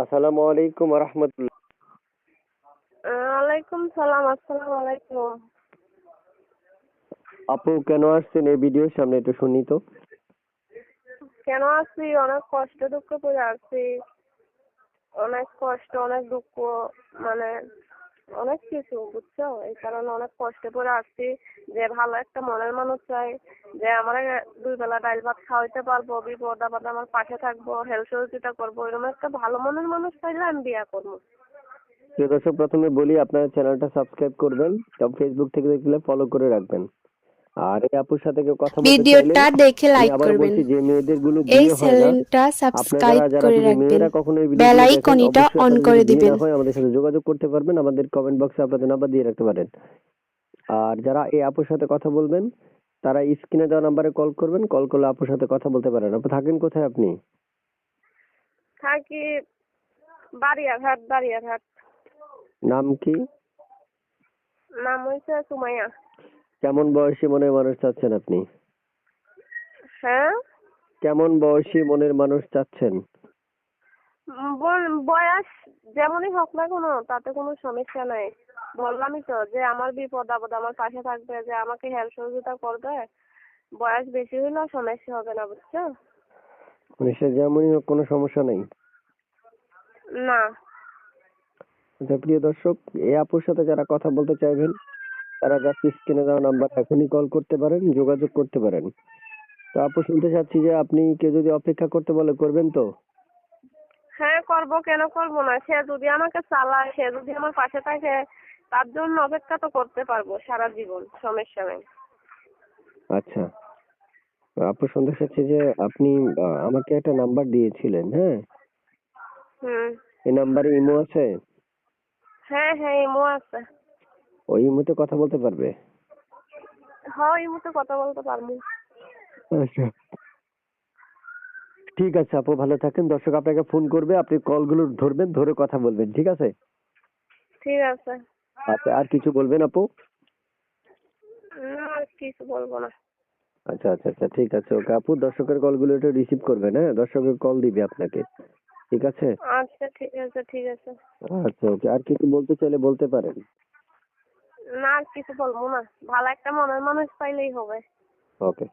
আসসালামু আলাইকুম ওয়া রাহমাতুল্লাহ। ওয়ালাইকুম সালাম। আসসালামু আলাইকুম। আপু কেন আসছেন এই ভিডিওর সামনে একটু শুনি তো। কেন আছি? অনেক কষ্ট দুঃখ করে আছি। অনেক কষ্ট, অনেক দুঃখ, মানে অনেক কিছু, বুঝছো? এই কারণে অনেক কষ্টে পড়ে আসছি। যে ভালো একটা মনের মানুষ চাই, যে আমার দুই বেলা ডাল ভাত খাওয়াইতে পারবো, বিপদ আপদে আমার পাশে থাকবো, হেল্প সহযোগিতা করবো, এরকম একটা ভালো মনের মানুষ চাইলে আমি বিয়ে করবো। প্রিয় দর্শক, প্রথমে বলি আপনার চ্যানেলটা সাবস্ক্রাইব করবেন এবং ফেসবুক থেকে দেখলে ফলো করে রাখবেন। আর এই আপুর সাথে কেউ কথা বলতে চাইলে ভিডিওটা দেখে আমি লাইক আবার করবেন। বলছি, যে মেয়েদের গুলো এই বিয়ে হয় না, চ্যানেলটা আপনারা সাবস্ক্রাইব যারা করে যদি রাখবেন। মেয়েরা কখনো এই বেল ভিডিওগুলো দেখেন, আইকনটা অবশ্যই অন আপনাদের করে যদি বিয়ে দিবেন। না হয় আমাদের সাথে যোগাযোগ করতে পারবেন। আমাদের কমেন্ট বক্সে আপনাদের নাম্বার দিয়ে রাখতে পারেন। আর যারা এই আপুর সাথে কথা বলবেন তারা স্ক্রিনে দেওয়া নাম্বারে কল করবেন। কল করলে আপুর সাথে কথা বলতে পারেন। আপু থাকেন কোথায় আপনি? থাকি বাড়িয়াঘাট। বাড়িয়াঘাট। নাম কি? নাম হয়েছে সুমাইয়া। কেমন বয়সী মনের মানুষ চাচ্ছেন আপনি? হ্যাঁ, কেমন বয়সী মনের মানুষ চাচ্ছেন? বয়স যেমনই হোক না কোনো, তাতে কোনো সমস্যা নাই। বললামই তো যে আমার বিপদ আপদ আমার পাশে থাকবে, যে আমাকে হেল্প সহযোগিতা করবে। বয়স বেশি হলেও সমস্যা হবে না, বুঝছো? মানে সে যেমনই হোক, কোনো সমস্যা নেই। না। আচ্ছা প্রিয় দর্শক, এই আপুর সাথে যারা কথা বলতে চাইবেন তারা জাস্ট স্ক্রিনে দেওয়া নাম্বার এখনই কল করতে পারেন, যোগাযোগ করতে পারেন। তো আপু শুনতে চাচ্ছি যে আপনি কেউ যদি অপেক্ষা করতে বলে করবেন তো? হ্যাঁ, করবো, কেন করবো না? সে যদি আমাকে চালায়, সে যদি আমার পাশে থাকে, তার জন্য অপেক্ষা তো করতে পারবো সারা জীবন, সমস্যা নেই। আচ্ছা, আপু শুনতে চাচ্ছি যে আপনি আমাকে একটা নাম্বার দিয়েছিলেন, হ্যাঁ? হুম। এই নাম্বারে ইমো আছে? হ্যাঁ হ্যাঁ, ইমো আছে। ওই ইমোতে কথা বলতে পারবে? হ্যাঁ, ইমো তো কথা বলতে পারবো। আচ্ছা, ঠিক আছে আপু, ভালো থাকেন। দর্শক আপনাকে ফোন করবে, আপনি কলগুলো ধরবেন, ধরে কথা বলবেন, ঠিক আছে? ঠিক আছে। আচ্ছা, আর কিছু বলবেন আপু? না, আর কিছু বলবো না। আচ্ছা আচ্ছা আচ্ছা, ঠিক আছে, ওকে আপু। দর্শকের কলগুলো একটু রিসিভ করবেন, হ্যাঁ? দর্শকের কল দিবে আপনাকে, ঠিক আছে? আচ্ছা, ঠিক আছে, ঠিক আছে। আচ্ছা ওকে, আর কিছু বলতে চাইলে বলতে পারেন। না, আর কিছু বলবো না। ভালো একটা মনের মানুষ পাইলেই হবে। ওকে।